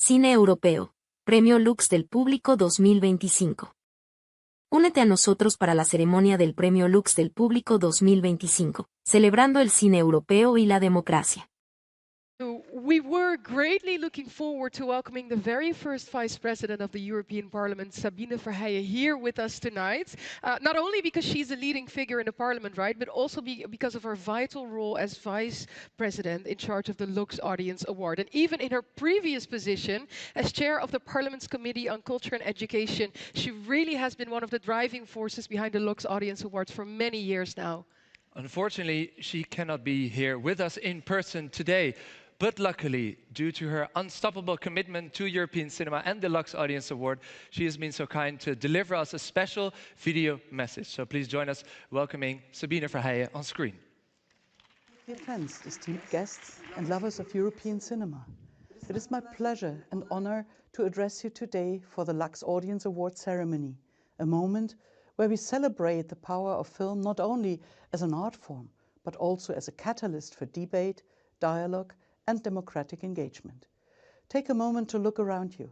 Cine Europeo, Premio LUX del Público 2025. Únete a nosotros para la ceremonia del Premio LUX del Público 2025, celebrando el cine europeo y la democracia. We were greatly looking forward to welcoming the very first Vice President of the European Parliament, Sabine Verheijer, here with us tonight. Not only because she's a leading figure in the Parliament, right, but also because of her vital role as Vice President in charge of the Lux Audience Award. And even in her previous position as Chair of the Parliament's Committee on Culture and Education, she really has been one of the driving forces behind the Lux Audience Awards for many years now. Unfortunately, she cannot be here with us in person today. But luckily, due to her unstoppable commitment to European cinema and the Lux Audience Award, she has been so kind to deliver us a special video message. So please join us welcoming Sabine Verheijer on screen. Dear friends, esteemed guests and lovers of European cinema, it is my pleasure and honor to address you today for the Lux Audience Award ceremony, a moment where we celebrate the power of film not only as an art form, but also as a catalyst for debate, dialogue, and democratic engagement. Take a moment to look around you.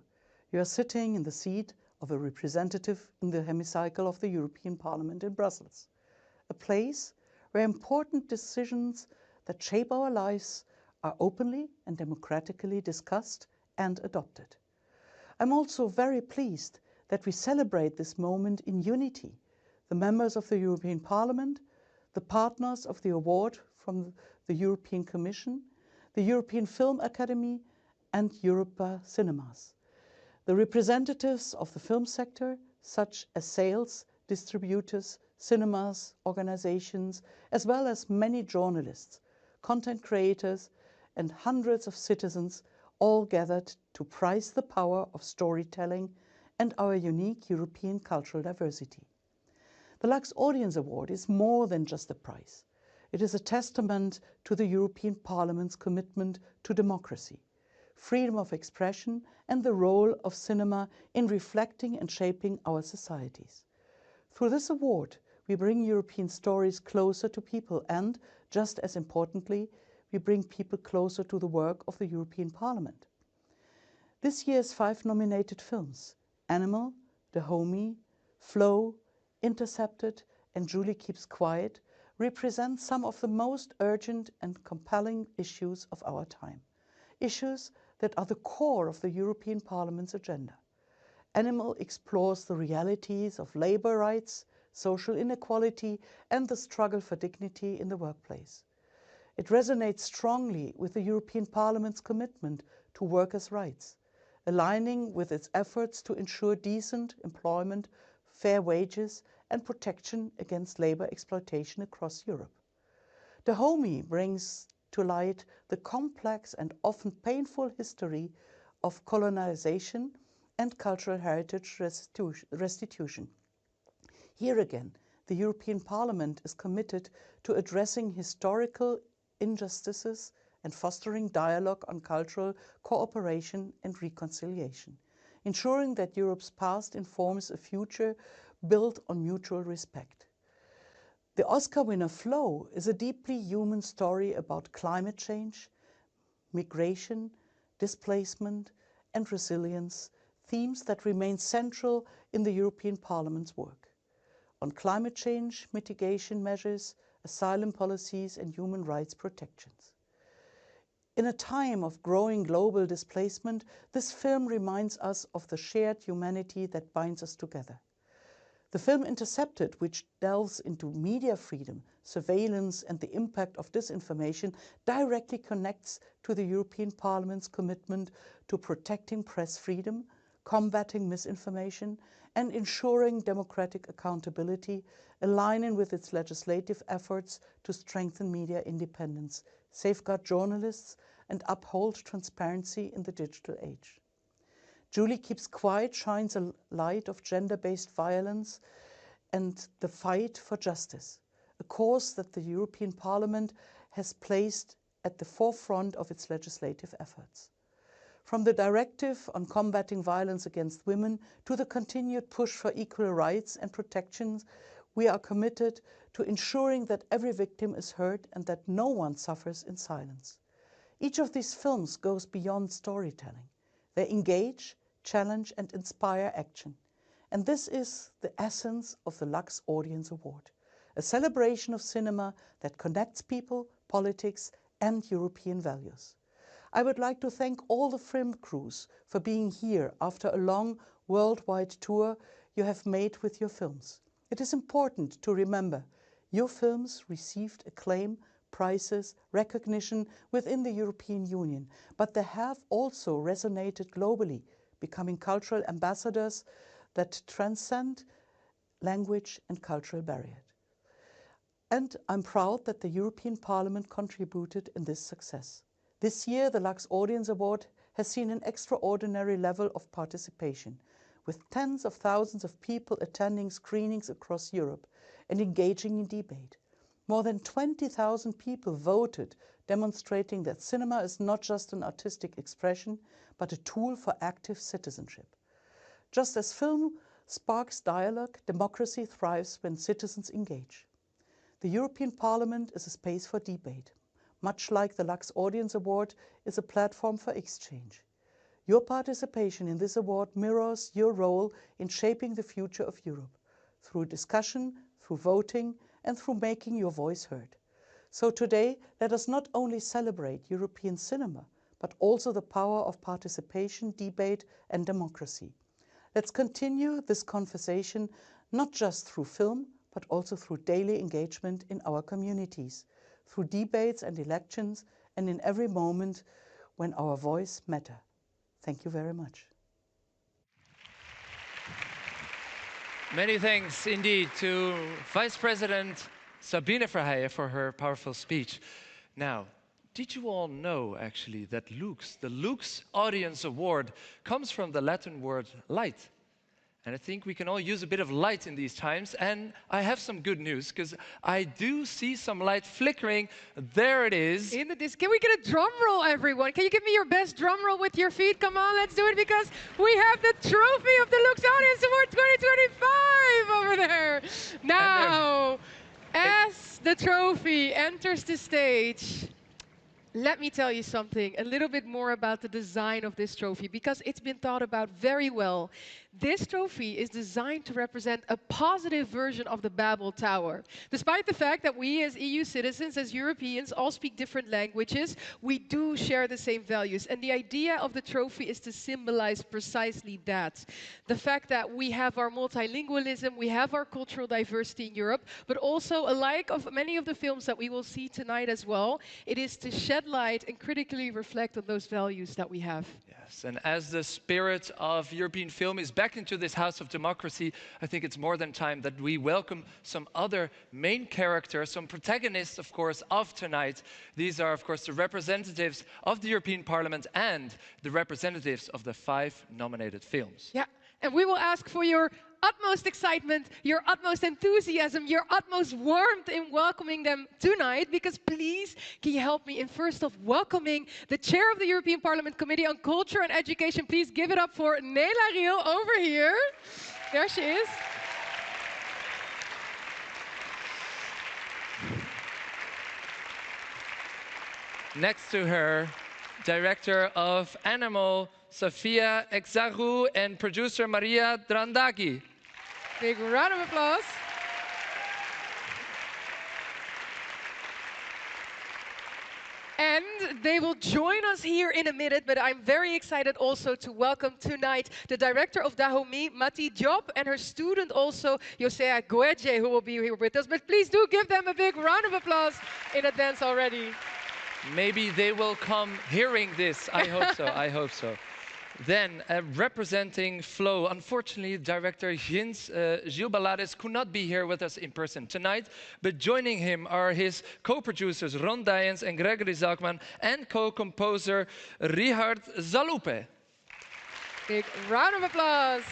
You are sitting in the seat of a representative in the hemicycle of the European Parliament in Brussels, a place where important decisions that shape our lives are openly and democratically discussed and adopted. I'm also very pleased that we celebrate this moment in unity, the members of the European Parliament, the partners of the award from the European Commission, the European Film Academy and Europa Cinemas, the representatives of the film sector, such as sales, distributors, cinemas, organizations, as well as many journalists, content creators, and hundreds of citizens, all gathered to prize the power of storytelling and our unique European cultural diversity. The Lux Audience Award is more than just a prize. It is a testament to the European Parliament's commitment to democracy, freedom of expression, and the role of cinema in reflecting and shaping our societies. Through this award, we bring European stories closer to people and, just as importantly, we bring people closer to the work of the European Parliament. This year's 5 nominated films, Animal, The Homie, Flow, Intercepted, and Julie Keeps Quiet, represent some of the most urgent and compelling issues of our time, issues that are the core of the European Parliament's agenda. Animal explores the realities of labor rights, social inequality, and the struggle for dignity in the workplace. It resonates strongly with the European Parliament's commitment to workers' rights, aligning with its efforts to ensure decent employment, fair wages, and protection against labor exploitation across Europe. The Homie brings to light the complex and often painful history of colonization and cultural heritage restitution. Here again, the European Parliament is committed to addressing historical injustices and fostering dialogue on cultural cooperation and reconciliation, ensuring that Europe's past informs a future built on mutual respect. The Oscar winner Flow is a deeply human story about climate change, migration, displacement, and resilience, themes that remain central in the European Parliament's work. On climate change, mitigation measures, asylum policies, and human rights protections. In a time of growing global displacement, this film reminds us of the shared humanity that binds us together. The film Intercepted, which delves into media freedom, surveillance, and the impact of disinformation, directly connects to the European Parliament's commitment to protecting press freedom, combating misinformation, and ensuring democratic accountability, aligning with its legislative efforts to strengthen media independence, safeguard journalists, and uphold transparency in the digital age. Julie Keeps Quiet shines a light of gender-based violence and the fight for justice, a cause that the European Parliament has placed at the forefront of its legislative efforts. From the directive on combating violence against women to the continued push for equal rights and protections, we are committed to ensuring that every victim is heard and that no one suffers in silence. Each of these films goes beyond storytelling. They engage, challenge and inspire action. And this is the essence of the Lux Audience Award, a celebration of cinema that connects people, politics and European values. I would like to thank all the film crews for being here after a long worldwide tour you have made with your films. It is important to remember your films received acclaim, prizes, recognition within the European Union, but they have also resonated globally, becoming cultural ambassadors that transcend language and cultural barriers. And I'm proud that the European Parliament contributed in this success. This year, the Lux Audience Award has seen an extraordinary level of participation, with tens of thousands of people attending screenings across Europe and engaging in debate. More than 20,000 people voted, demonstrating that cinema is not just an artistic expression, but a tool for active citizenship. Just as film sparks dialogue, democracy thrives when citizens engage. The European Parliament is a space for debate, much like the Lux Audience Award is a platform for exchange. Your participation in this award mirrors your role in shaping the future of Europe, through discussion, through voting, and through making your voice heard. So today, let us not only celebrate European cinema, but also the power of participation, debate, and democracy. Let's continue this conversation not just through film, but also through daily engagement in our communities, through debates and elections, and in every moment when our voice matters. Thank you very much. Many thanks indeed to Vice President Sabine Verheijer for her powerful speech. Now, did you all know actually that LUX, the LUX Audience Award, comes from the Latin word light? And I think we can all use a bit of light in these times. And I have some good news, because I do see some light flickering. There it is. Can we get a drum roll, everyone? Can you give me your best drum roll with your feet? Come on, let's do it, because we have the trophy of the LUX Audience Award 2025 over there. Now, as the trophy enters the stage, let me tell you something, a little bit more about the design of this trophy, because it's been thought about very well. This trophy is designed to represent a positive version of the Babel Tower. Despite the fact that we as EU citizens, as Europeans, all speak different languages, we do share the same values. And the idea of the trophy is to symbolize precisely that. The fact that we have our multilingualism, we have our cultural diversity in Europe, but also, alike of many of the films that we will see tonight as well, it is to shed light and critically reflect on those values that we have. Yes, and as the spirit of European film is back into this house of democracy, I think it's more than time that we welcome some other main characters, some protagonists, of course, of tonight. These are, of course, the representatives of the European Parliament and the representatives of the 5 nominated films. Yeah, and we will ask for your utmost excitement, your utmost enthusiasm, your utmost warmth in welcoming them tonight, because please, can you help me in first of welcoming the chair of the European Parliament Committee on Culture and Education. Please give it up for Nela Riel over here. There she is. Next to her, Director of Animal, Sofia Exaru, and producer Maria Drandaki. Big round of applause. And they will join us here in a minute, but I'm very excited also to welcome tonight the director of Dahomey, Mati Diop, and her student also, Josea Goedje, who will be here with us. But please do give them a big round of applause in advance already. Maybe they will come hearing this. I hope so. I hope so. Then, representing Flow, unfortunately, director Gilles Balades could not be here with us in person tonight, but joining him are his co-producers Ron Dijens and Gregory Zalkman, and co-composer Richard Zalupe. Big round of applause.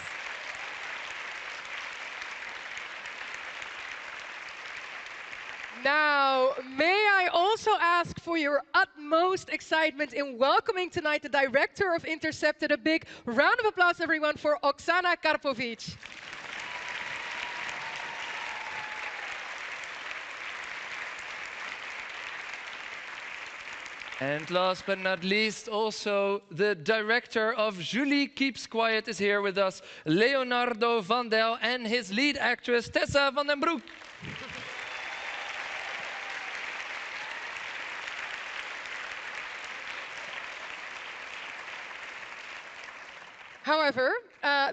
Now, may I also ask for your utmost excitement in welcoming tonight the director of Intercepted. A big round of applause, everyone, for Oksana Karpovic. And last but not least, also the director of Julie Keeps Quiet is here with us, Leonardo van Del, and his lead actress, Tessa van den Broek. However,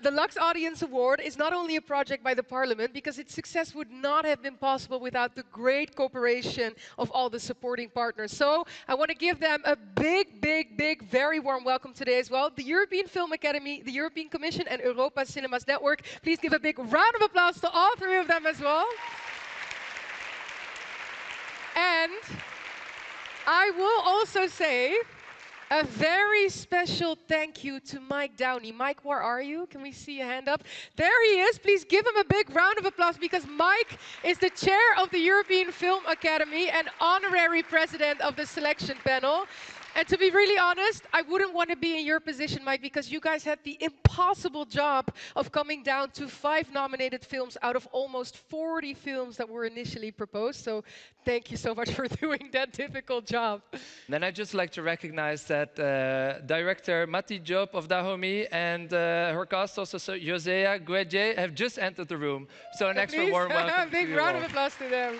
the Lux Audience Award is not only a project by the Parliament, because its success would not have been possible without the great cooperation of all the supporting partners. So I want to give them a big, very warm welcome today as well. The European Film Academy, the European Commission, and Europa Cinemas Network. Please give a big round of applause to all three of them as well. And I will also say a very special thank you to Mike Downey. Mike, where are you? Can we see a hand up? There he is. Please give him a big round of applause, because Mike is the chair of the European Film Academy and honorary president of the selection panel. And to be really honest, I wouldn't want to be in your position, Mike, because you guys had the impossible job of coming down to 5 nominated films out of almost 40 films that were initially proposed. So thank you so much for doing that difficult job. Then I'd just like to recognize that director Mati Job of Dahomey and her cast also, so Josea Guedje, have just entered the room. So an extra warm welcome to big you round all. of applause to them.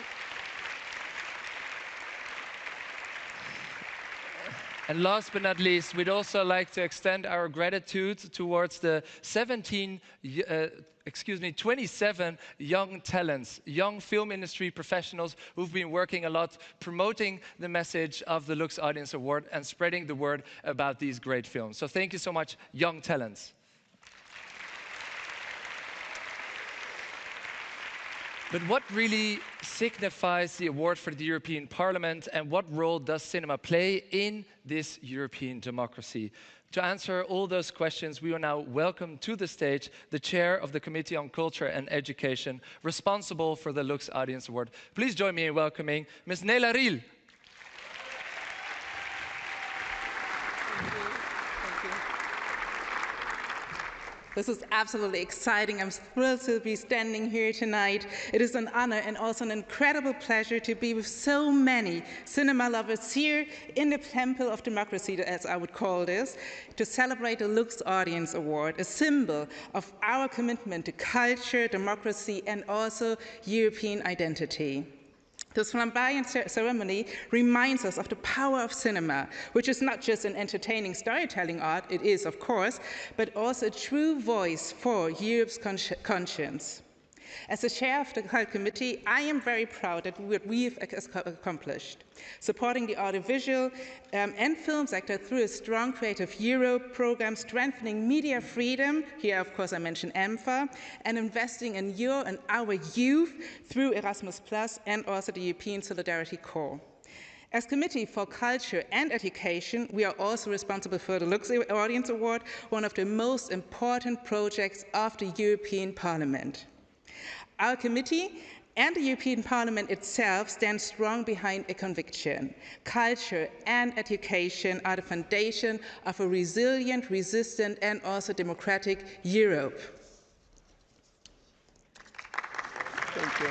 And last but not least, we'd also like to extend our gratitude towards the 27 young talents, young film industry professionals who've been working a lot promoting the message of the Lux Audience Award and spreading the word about these great films. So thank you so much, young talents. But what really signifies the award for the European Parliament, and what role does cinema play in this European democracy? To answer all those questions, we will now welcome to the stage the chair of the Committee on Culture and Education, responsible for the Lux Audience Award. Please join me in welcoming Ms. Nela Riel. This is absolutely exciting. I'm thrilled to be standing here tonight. It is an honor and also an incredible pleasure to be with so many cinema lovers here in the Temple of Democracy, as I would call this, to celebrate the Lux Audience Award, a symbol of our commitment to culture, democracy, and also European identity. This flamboyant ceremony reminds us of the power of cinema, which is not just an entertaining storytelling art, it is, of course, but also a true voice for Europe's conscience. As the chair of the Cult Committee, I am very proud of what we've accomplished, supporting the audiovisual and film sector through a strong Creative Europe program, strengthening media freedom, here of course I mentioned EMFA, and investing in your and our youth through Erasmus Plus and also the European Solidarity Corps. As Committee for Culture and Education, we are also responsible for the Lux Audience Award, one of the most important projects of the European Parliament. Our committee and the European Parliament itself stand strong behind a conviction. Culture and education are the foundation of a resilient, resistant, and also democratic Europe. Thank you.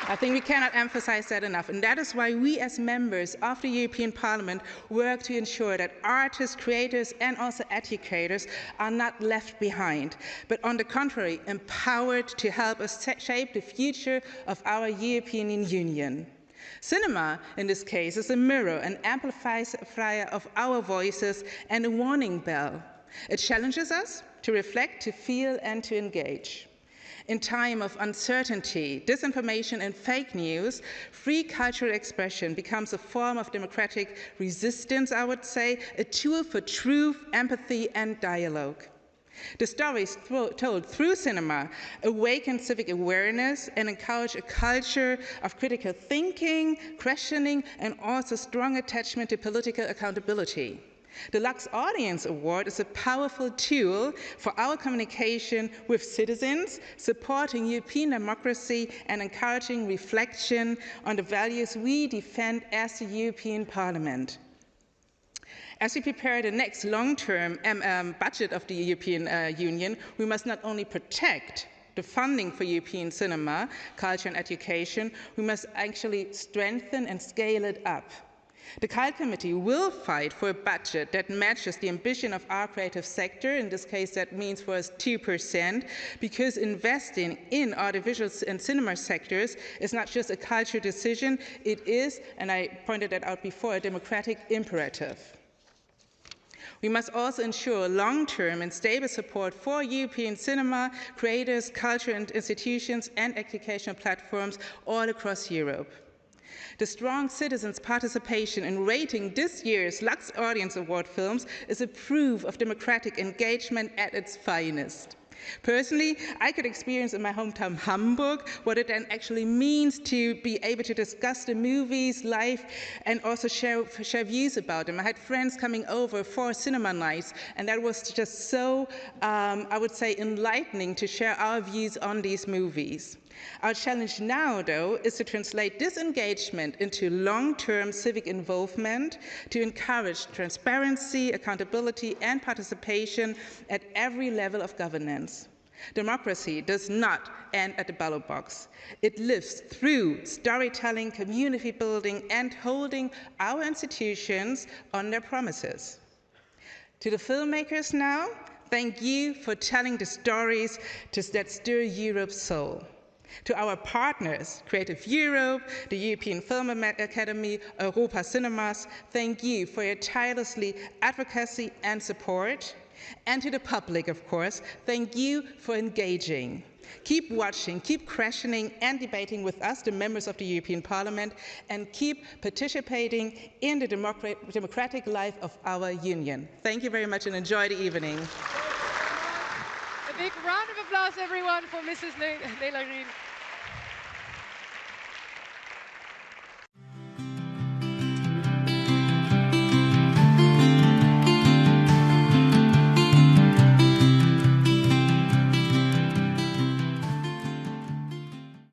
I think we cannot emphasize that enough, and that is why we as members of the European Parliament work to ensure that artists, creators, and also educators are not left behind, but on the contrary, empowered to help us shape the future of our European Union. Cinema, in this case, is a mirror, an amplifier of our voices, and a warning bell. It challenges us to reflect, to feel, and to engage. In time of uncertainty, disinformation, and fake news, free cultural expression becomes a form of democratic resistance, I would say, a tool for truth, empathy, and dialogue. The stories told through cinema awaken civic awareness and encourage a culture of critical thinking, questioning, and also strong attachment to political accountability. The Lux Audience Award is a powerful tool for our communication with citizens, supporting European democracy and encouraging reflection on the values we defend as the European Parliament. As we prepare the next long-term budget of the European Union, we must not only protect the funding for European cinema, culture and education, we must actually strengthen and scale it up. The CULT Committee will fight for a budget that matches the ambition of our creative sector. In this case, that means for us 2%, because investing in audiovisual and cinema sectors is not just a cultural decision, it is, and I pointed that out before, a democratic imperative. We must also ensure long-term and stable support for European cinema, creators, culture and institutions, and educational platforms all across Europe. The strong citizens' participation in rating this year's Lux Audience Award films is a proof of democratic engagement at its finest. Personally, I could experience in my hometown Hamburg what it then actually means to be able to discuss the movies live and also share views about them. I had friends coming over for cinema nights, and that was just so, I would say, enlightening to share our views on these movies. Our challenge now, though, is to translate this engagement into long-term civic involvement, to encourage transparency, accountability, and participation at every level of governance. Democracy does not end at the ballot box. It lives through storytelling, community building, and holding our institutions on their promises. To the filmmakers now, thank you for telling the stories that stir Europe's soul. To our partners, Creative Europe, the European Film Academy, Europa Cinemas, thank you for your tirelessly advocacy and support. And to the public, of course, thank you for engaging. Keep watching, keep questioning and debating with us, the members of the European Parliament, and keep participating in the democratic life of our Union. Thank you very much and enjoy the evening. A big round of applause, everyone, for Mrs. Nela Green.